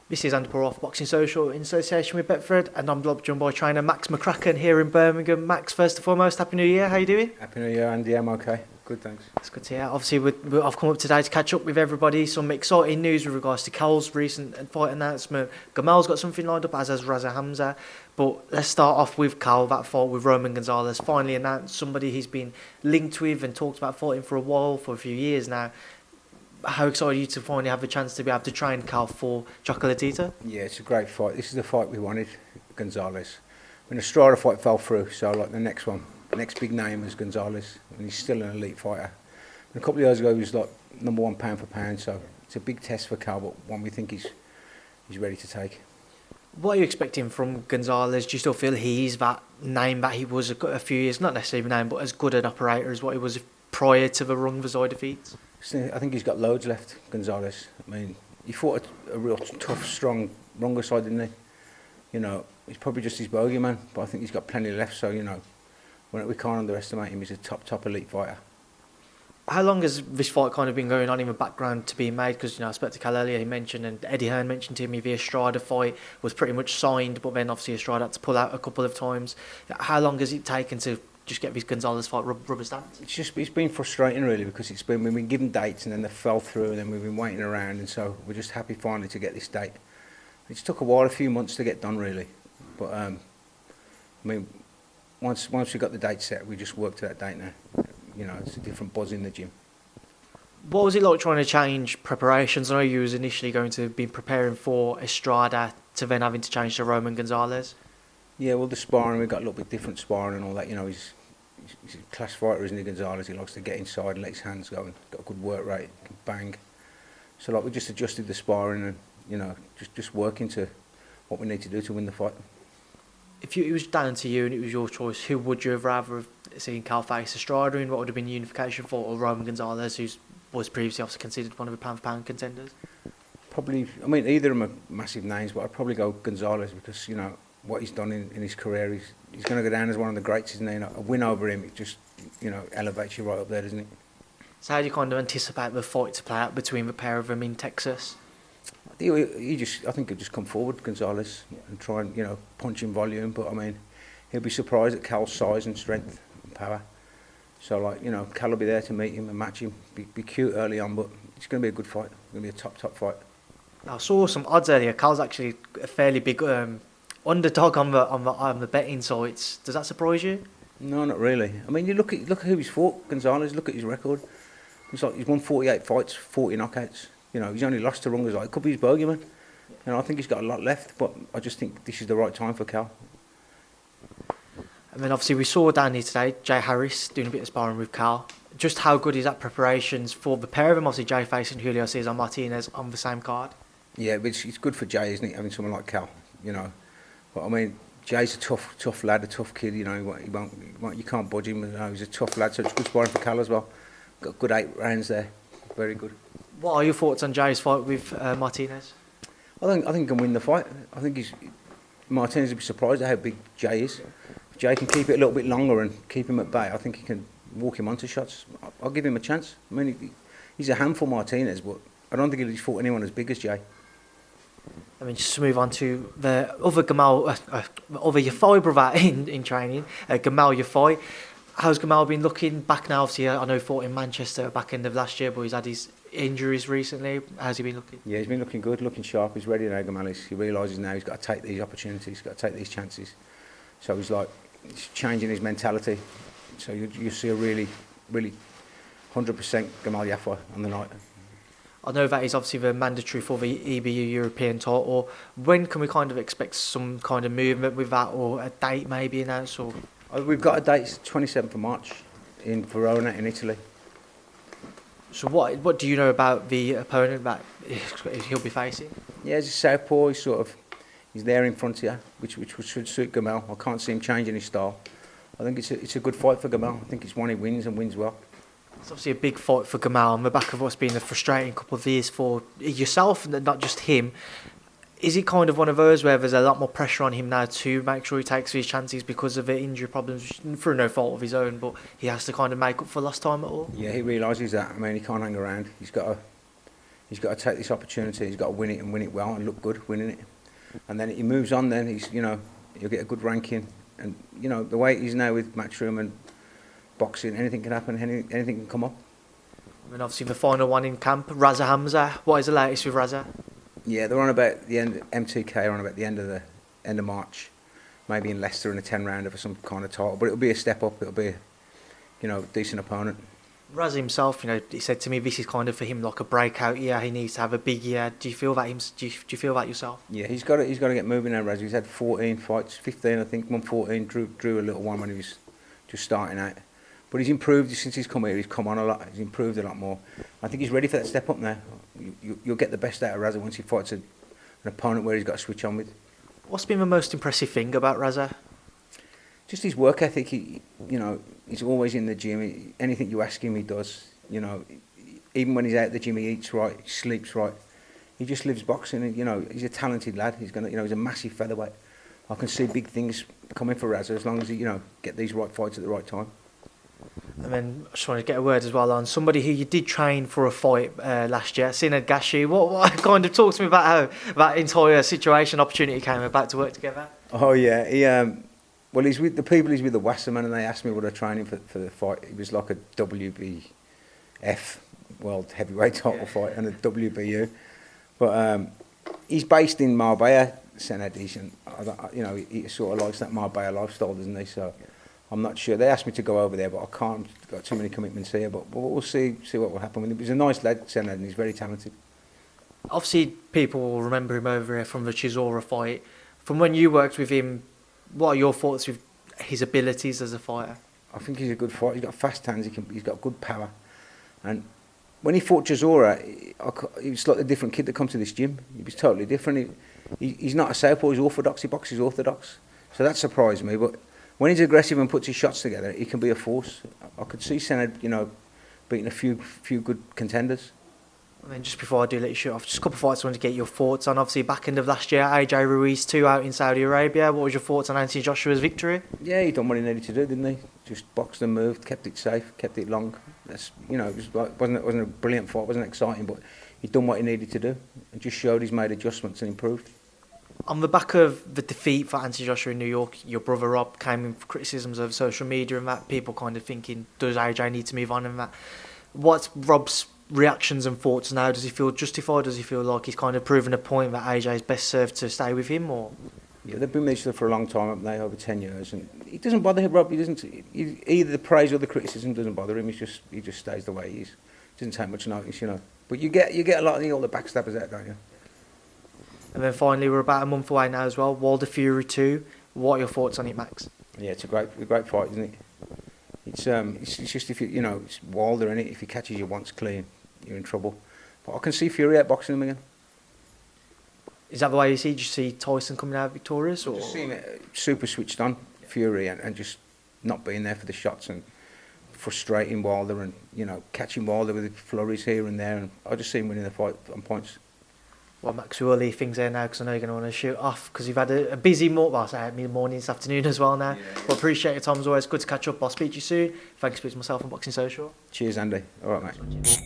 This is Andy Poor off Boxing Social in association with Betfred, and I'm joined by trainer Max McCRACKEN here in Birmingham. Max, first and foremost, Happy New Year. How are you doing? Happy New Year, Andy. I'm okay. Good, thanks. It's good to hear. Obviously, I've come up today to catch up with everybody. Some exciting news with regards to Cal's recent fight announcement. Gamel's got something lined up, as has Raza Hamza. But let's start off with Cal, that fight with Roman Gonzalez. Finally announced, somebody he's been linked with and talked about fighting for a while, for a few years now. How excited are you to finally have a chance to be able to train Cal for Chocolatita? Yeah, it's a great fight. This is the fight we wanted, Gonzalez. When the Estrada fight fell through, so like the next big name was Gonzalez, and he's still an elite fighter. And a couple of years ago, he was like #1 pound for pound, so it's a big test for Cal, but one we think he's ready to take. What are you expecting from Gonzalez? Do you still feel he's that name that he was a few years, not necessarily name, but as good an operator as what he was prior to the run Vizai defeats? I think he's got loads left, Gonzalez. I mean, he fought a real tough, strong Rongo side, didn't he? You know, he's probably just his bogeyman, but I think he's got plenty left, so, you know, we can't underestimate him. He's a top elite fighter. How long has this fight kind of been going on in the background to be made? Because, you know, I spoke to Cal earlier, he mentioned, and Eddie Hearn mentioned to me, the Estrada fight was pretty much signed, but then obviously Estrada had to pull out a couple of times. How long has it taken to just get this Gonzalez fight rubber stamped? It's been frustrating really, because we've been given dates and then they fell through, and then we've been waiting around, and so we're just happy finally to get this date. It's took a few months to get done really, but I mean, once we got the date set, we just work to that date now. You know, it's a different buzz in the gym. What was it like trying to change preparations? I know you was initially going to be preparing for Estrada to then having to change to Roman Gonzalez. Yeah, well, the sparring, we've got a little bit different sparring and all that. You know, he's a class fighter, isn't he, Gonzalez? He likes to get inside and let his hands go, and got a good work rate, can bang. So like, we just adjusted the sparring and, you know, just working to what we need to do to win the fight. If it was down to you and it was your choice, who would you have rather have seen Cal face Estrada in? What would have been unification for, or Roman Gonzalez, who was previously also considered one of the pound-for-pound contenders? Probably, I mean, either of them are massive names, but I'd probably go Gonzalez because, you know, what he's done in his career, he's going to go down as one of the greats, isn't he? You know, a win over him, it just, you know, elevates you right up there, doesn't it? So how do you kind of anticipate the fight to play out between the pair of them in Texas? I think he'll just come forward, Gonzalez, and try and, you know, punch in volume. But I mean, he'll be surprised at Cal's size and strength and power. So like, you know, Cal will be there to meet him and match him. Be cute early on, but it's going to be a good fight. It's going to be a top fight. I saw some odds earlier. Cal's actually a fairly big underdog on the betting sites. Does that surprise you? No, not really. I mean, you look at who he's fought, Gonzalez. Look at his record. It's like he's won 48 fights, 40 knockouts. You know, he's only lost to Rongo. It could be his bogeyman. You know, I think he's got a lot left, but I just think this is the right time for Cal. And then obviously we saw down here today, Jay Harris doing a bit of sparring with Cal. Just how good is that preparations for the pair of them? Obviously Jay facing Julio Cesar Martinez on the same card. Yeah, but it's good for Jay, isn't it, having someone like Cal, you know. But I mean, Jay's a tough lad, a tough kid, you know, he won't, you can't budge him, you know, he's a tough lad, so it's good sparring for Cal as well. Got a good 8 rounds there, very good. What are your thoughts on Jay's fight with Martinez? I think he can win the fight. I think Martinez will be surprised at how big Jay is. If Jay can keep it a little bit longer and keep him at bay, I think he can walk him onto shots. I'll give him a chance. I mean, he's a handful, Martinez, but I don't think he's fought anyone as big as Jay. I mean, just to move on to the other other YAFAI brother in training, Gamal YAFAI. How's Gamal been looking back now? Obviously, I know he fought in Manchester back end of last year, but he's had his injuries recently. How's he been looking? Yeah, he's been looking good, looking sharp. He's ready now, Gamal. He realises now he's got to take these opportunities, he's got to take these chances. So he's changing his mentality. So you see a really 100% Gamal YAFAI on the night. I know that is obviously the mandatory for the EBU European title. When can we kind of expect some kind of movement with that, or a date maybe announced? Or we've got a date, 27th of March, in Verona in Italy. So what do you know about the opponent that he'll be facing? Yeah, he's a southpaw. He's there in front of you, which should suit Gamal. I can't see him changing his style. I think it's a good fight for Gamal. I think it's one he wins and wins well. It's obviously a big fight for Gamal on the back of what's been a frustrating couple of years for yourself and not just him. Is it kind of one of those where there's a lot more pressure on him now to make sure he takes his chances because of the injury problems through no fault of his own, but he has to kind of make up for lost time at all? Yeah, he realises that. I mean, he can't hang around. He's got He's got to take this opportunity. He's got to win it and win it well and look good winning it. And then he moves on. Then he's, you know, he'll get a good ranking. And you know the way it is now with Matchroom and boxing, anything can happen. Anything can come up. And obviously the final one in camp, Raza Hamza. What is the latest with Raza? Yeah, they're on about the end. MTK are on about the end of March, maybe in Leicester in a 10-rounder for some kind of title. But it'll be a step up. It'll be, you know, a decent opponent. Raza himself, you know, he said to me, this is kind of for him like a breakout year. He needs to have a big year. Do you feel that do you feel that yourself? Yeah, he's got to get moving now, Raza. He's had 14 fights, 15 I think, won 14. Drew a little one when he was just starting out. But he's improved since he's come here. He's come on a lot. He's improved a lot more. I think he's ready for that step up now. You'll get the best out of Raza once he fights an opponent where he's got to switch on with. What's been the most impressive thing about Raza? Just his work ethic. You know, he's always in the gym. Anything you ask him, he does. You know, even when he's out at the gym, he eats right, he sleeps right. He just lives boxing. You know, he's a talented lad. He's a massive featherweight. I can see big things coming for Raza as long as he, you know, get these right fights at the right time. And then I just wanted to get a word as well on somebody who you did train for a fight last year, Sinad Gashi. What kind of talk to me about how that entire situation, opportunity came about to work together? Oh yeah, he well he's with the people. He's with the Wasserman, and they asked me what I trained him for the fight. It was like a WBF World Heavyweight title fight and a WBU. But he's based in Marbella, Sinad. You know, he sort of likes that Marbella lifestyle, doesn't he? So. I'm not sure. They asked me to go over there, but I can't. I've got too many commitments here. But we'll see what will happen with him. He's a nice lad, Senad, and he's very talented. Obviously, people will remember him over here from the Chisora fight. From when you worked with him, what are your thoughts with his abilities as a fighter? I think he's a good fighter. He's got fast hands. He's got good power. And when he fought Chisora, he was like a different kid that come to this gym. He was totally different. He's not a southpaw. He's orthodox. He boxes orthodox. So that surprised me. But when he's aggressive and puts his shots together, he can be a force. I could see Senad, you know, beating a few good contenders. And then just before I do let you shoot off, just a couple of fights I want to get your thoughts on. Obviously, back end of last year, AJ Ruiz-2 out in Saudi Arabia. What was your thoughts on Anthony Joshua's victory? Yeah, he done what he needed to do, didn't he? Just boxed and moved, kept it safe, kept it long. That's, you know, it wasn't a brilliant fight, wasn't exciting, but he done what he needed to do and just showed he's made adjustments and improved. On the back of the defeat for Anthony Joshua in New York, your brother Rob came in for criticisms of social media and that, people kind of thinking, does AJ need to move on and that? What's Rob's reactions and thoughts now? Does he feel justified? Does he feel like he's kind of proven a point that AJ is best served to stay with him? Or yeah, they've been with each other for a long time, haven't they? Over 10 years, and it doesn't bother him, Rob. Either the praise or the criticism doesn't bother him. He just stays the way he is. Doesn't take much notice, you know. But you get a lot of all the backstabbers out, don't you? And then finally, we're about a month away now as well. Wilder Fury 2. What are your thoughts on it, Max? Yeah, it's a great fight, isn't it? It's just if you know, it's Wilder, innit? If he catches you once clean, you're in trouble. But I can see Fury outboxing him again. Is that the way you see? Do you see Tyson coming out victorious? Or? I just see him super switched on, Fury, and just not being there for the shots and frustrating Wilder and, you know, catching Wilder with flurries here and there. And I just see him winning the fight on points. Well, Max, we will leave things there now because I know you're going to want to shoot off because you've had a busy morning this afternoon as well now. Yeah. But appreciate your time as always. Good to catch up. I'll speak to you soon. Thanks for speaking to myself on Boxing Social. Cheers, Andy. All right, mate.